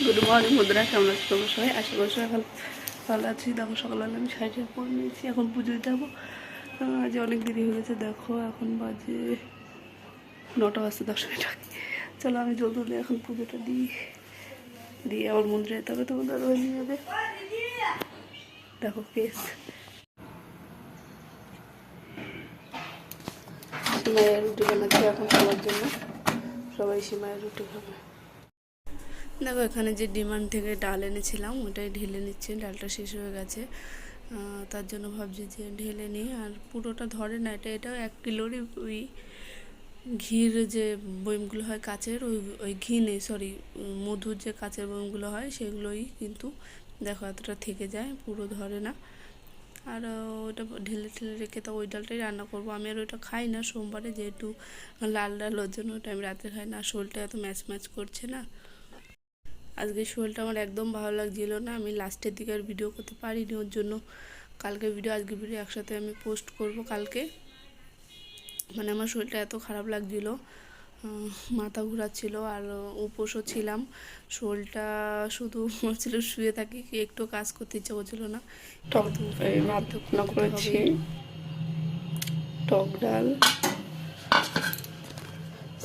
Good morning বন্ধুরা, কেমন আছি তোমরা সবাই? আশা করি সবাই ভালো আছি। দেখো সকালবেলা আমি শাড়ি পরে নিয়েছি, এখন পুজো দিতে যাবো। আজ অনেক দেরি হয়ে গেছে, দেখো এখন বাজে 9টা বাজতে 10 মিনিট আগে। চলো আমি জলদি এখন পুজোটা দিয়ে আবার মন্দিরে যেতে হবে, তোমার দাদা নিয়ে যাবে। দেখো কেস সিমাইয়ের রুটি বানাচ্ছি এখন সবার জন্য, সবাই সিমাইয়ের রুটি খাবে। দেখো এখানে যে ডিমান্ড থেকে ডাল এনেছিলাম ওটাই ঢেলে নিচ্ছি, ডালটা শেষ হয়ে গেছে, তার জন্য ভাবছি যে ঢেলে নিই। আর পুরোটা ধরে না, এটাও 1 কিলোরই ওই ঘির যে বয়মগুলো হয় কাচের, ওই ঘি নেই, সরি, মধুর যে কাচের বয়মগুলো হয় সেগুলোই কিন্তু দেখো এতটা থেকে যায়, পুরো ধরে না। আর ওটা ঢেলে রেখে তো ওই ডালটাই রান্না করবো। আমি আর ওইটা খাই না সোমবারে, যেহেতু লাল ডাল, ওর জন্য ওটা আমি রাতে খাই না। শোলটা এত ম্যাচ করছে না, আজকে শোলটা আমার একদম ভালো লাগছিল না, আমি লাস্টের দিকে আর ভিডিও করতে পারিনি, ওর জন্য কালকে ভিডিও আজকে ভিডিও একসাথে আমি পোস্ট করব কালকে। মানে আমার শরীরটা এত খারাপ লাগছিল, মাথা ঘোরাচ্ছিল আর উপোসও ছিলাম, শোলটা শুধু ছিল শুয়ে থাকি, একটু কাজ করতে ইচ্ছা করছিল না। করেছি টক ডাল,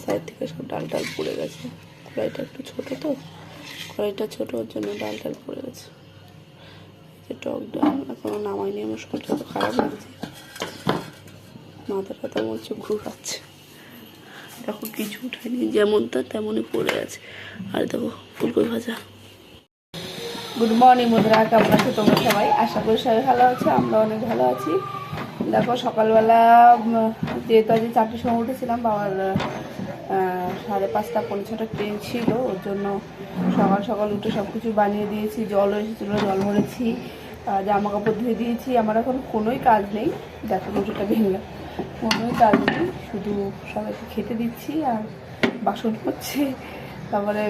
সাইড থেকে সব ডাল পড়ে গেছে, কড়াইটা একটু ছোটো তো, কড়াইটা ছোটো, ওর জন্য ডাল পড়ে গেছে। টক ডাল এখনো নামাইনি, আমার শরীরটা তো খারাপ লাগছে, মাথা টাথা মরছে, ঘুরাচ্ছে। দেখো কিছু উঠায়নি, যেমন তা তেমনই পড়ে আছে। আর দেখো ফুলকপি ভাজা। গুড মর্নিং বন্ধুরা, কেমন আছো তোমরা সবাই? আশা করি সবাই ভালো আছে, আমরা অনেক ভালো আছি। দেখো সকালবেলা যেহেতু আজ 4টার সময় উঠেছিলাম, বাবার 5:30 পৌনে 6টা ট্রেন ছিল, ওর জন্য সকাল উঠে সব কিছু বানিয়ে দিয়েছি, জলও এসেছিলো, জল ভরেছি, জামা কাপড় ধুয়ে দিয়েছি। আমার এখন কোনোই কাজ নেই, দেখো রুটিটা ভেঙে, কোনোই কাজ নেই, শুধু সবাইকে খেতে দিচ্ছি আর বাসন হচ্ছে, তারপরে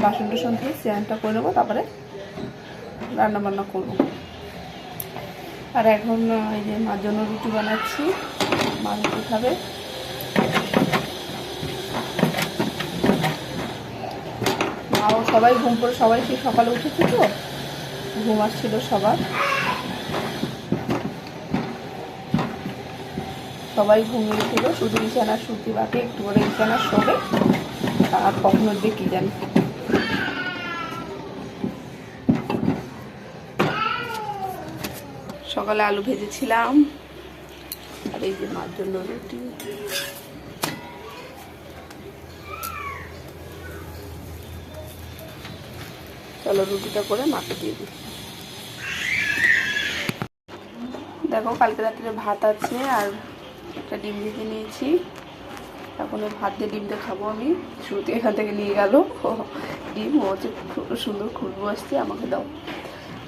বাসন টাসন দিয়ে স্নানটা করে নেবো, তারপরে রান্নাবান্না করবো। আর এখন এই যে মার জন্য রুটি বানাচ্ছি, মা রুটি খাবে। মাও সবাই ঘুম পড়ে, সবাই সেই সকালে উঠেছে তো, ঘুম আসছিল সবার, সবাই ঘুমিয়েছিল, শুধু বিছানার সুতি বাকি, একটু করে বিছানা শোবে, আর কখনো দেখি জানি। সকালে আলু ভেজেছিলাম, আর এই যে মার জন্য রুটি। চলো রুটিটা করে মাকে দিয়ে দিই। দেখো কালকে রাত্রে ভাত আছে আর একটা ডিম ভেজে নিয়েছি, এখন ওই ভাত দিয়ে ডিমটা খাবো আমি। শ্রুতি এখান থেকে নিয়ে গেল ডিম, ও হচ্ছে সুন্দর খুশবু আসছে, আমাকে দাও,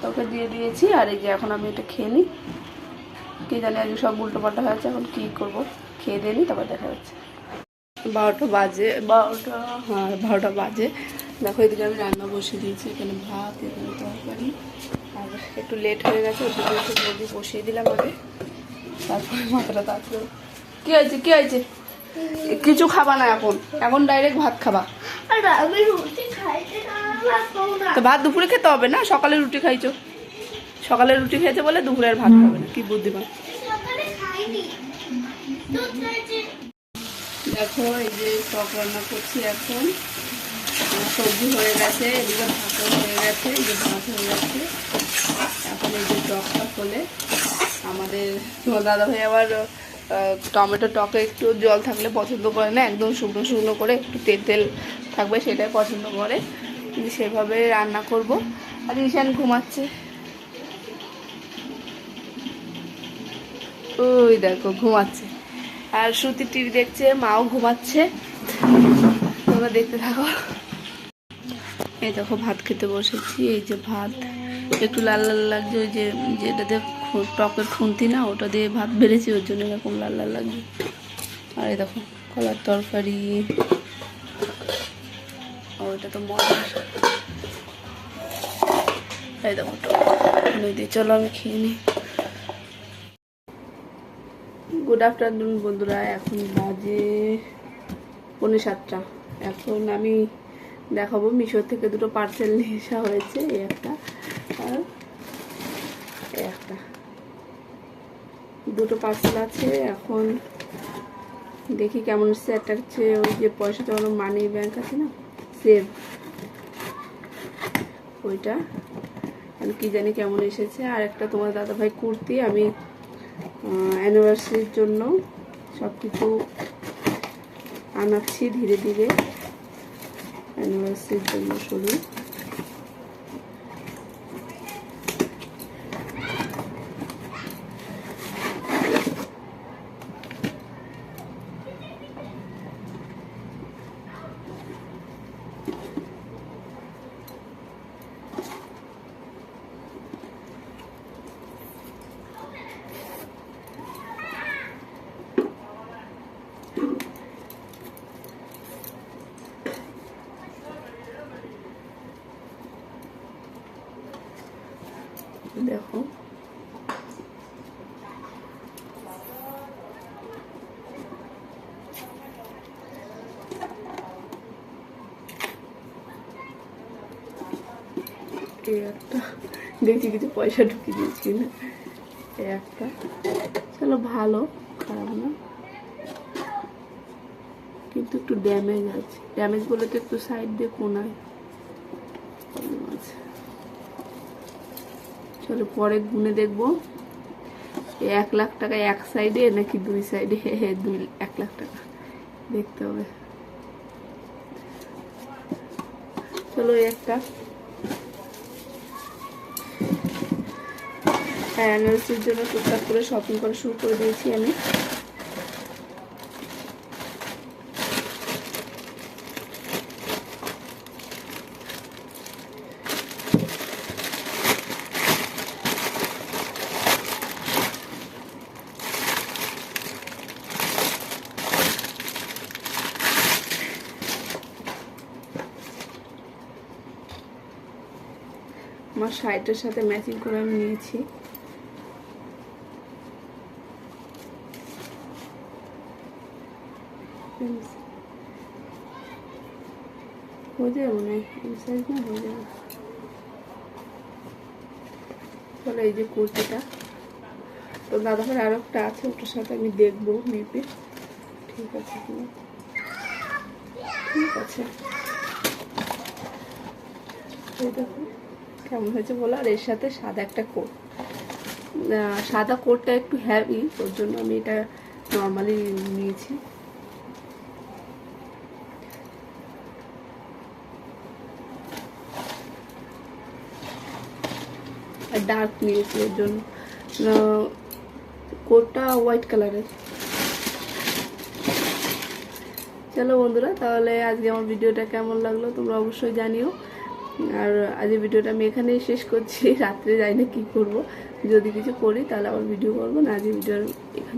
তোকে দিয়ে দিয়েছি। আর এই যে এখন আমি এটা খেয়ে নিই, কে জানি আজকে সব উল্টো পাল্টা হয়েছে, এখন কী করবো, খেয়ে দিয়ে নিই, তারপর দেখা যাচ্ছে। 12টা বাজে, 12টা বাজে। দেখো এদিকে আমি রান্না বসিয়ে দিয়েছি, এখানে ভাত, এখানে তরকারি, আর একটু লেট হয়ে গেছে, ওর জন্য একটু জলদি বসিয়ে দিলাম আগে, তারপরে মাথাটা তাড়াতাড়ি। কী হয়েছে? কিছু খাবা না, এখন ডাইরেক্ট ভাত খাবা। তো ভাত দুপুরে খেতে হবে না, সকালে রুটি খাইছো, সকালে রুটি খেয়েছে বলে দুপুরে আর ভাত খাবে না, কি বুদ্ধিমান। দেখো এই যে টক রান্না করছি, এখন সবজি হয়ে গেছে, এদিকে ভাতও হয়ে গেছে, এই যে ভাত হয়ে গেছে। এখন এই যে টকটা হলে আমাদের তোমার দাদাভাই আবার টমেটো টকে একটু জল থাকলে পছন্দ করে না, একদম শুকনো করে একটু তেল থাকবে সেটাই পছন্দ করে, কিন্তু সেভাবে রান্না করব। আর ঈশান ঘুমাচ্ছে, ওই দেখো ঘুমাচ্ছে, আর শ্রুতি টিভি দেখছে, মাও ঘুমাচ্ছে, তোমরা দেখতে থাকো। এই দেখো ভাত খেতে বসেছি, এই যে ভাত একটু লাল লাগছে, ওই যে যেটাতে টকের খুন্তি না, ওটা দিয়ে ভাত বেড়েছি, ওর জন্য এরকম লাল লাগছে। আর এই দেখো কলার তরকারি, ওইটা তো মজা। এই দেখো দিয়ে, চলো আমি খেয়ে নিই। গুড আফটারনুন বন্ধুরা, এখন বাজে 7:45। এখন আমি দেখাবো। মিশো থেকে দুটো পার্সেল নিয়ে আসা হয়েছে, এই একটা আর এই একটা, দুটো পার্সেল আছে। এখন দেখি কেমন এসছে। একটা হচ্ছে ওই যে পয়সা জমানো মানি ব্যাংক আছে না, সেভ, ওইটা আমি কি জানি কেমন এসেছে। আর একটা তোমার দাদাভাই কুর্তি, আমি অ্যানিভার্সারির জন্য সব কিছু আনাচ্ছি ধীরে ধীরে, অ্যানিভার্সারির জন্য শুধু। দেখো এই একটা, দেখছি কিছু পয়সা ঢুকিয়ে দিয়েছি না, এই একটা, চলো ভালো, খারাপ না, কিন্তু একটু ড্যামেজ আছে। ড্যামেজ বলে তো একটু সাইড দিয়ে কোনায় আছে। চলো পরে গুনে দেখবো 1 লাখ টাকা এক সাইডে নাকি 2 সাইডে। 1 লাখ টাকা দেখতে হবে। চলো একটা অ্যানিভার্সারির জন্য টুকটাক করে শপিং করা শুরু করে দিয়েছি আমি। আমার শাড়িটার সাথে ম্যাচিং করে আমি নিয়েছি। হয়ে যাবে মনে হয়, এই সাইজ না হয়ে যাবে। চলো এই যে কুর্তিটা, তো দাদাভাই আরো একটা আছে, ওটার সাথে আমি দেখবো মেপে ঠিক আছে কিনা। ঠিক আছে, এই দেখো কেমন হয়েছে বলো। আর এর সাথে সাদা একটা কোট, সাদা কোটটা একটু হ্যাভি, ওর জন্য আমি এটা নর্মালি নিয়েছি। আর ডার্ক নিয়েছি ওর জন্য, কোটটা হোয়াইট কালারের। চলো বন্ধুরা, তাহলে আজকে আমার ভিডিওটা কেমন লাগলো তোমরা অবশ্যই জানিও। আর আজকে ভিডিওটা আমি এখানেই শেষ করছি। রাত্রে যাই না কি করব, যদি কিছু করি তাহলে আবার ভিডিও করবো না। আজকে ভিডিও এখানে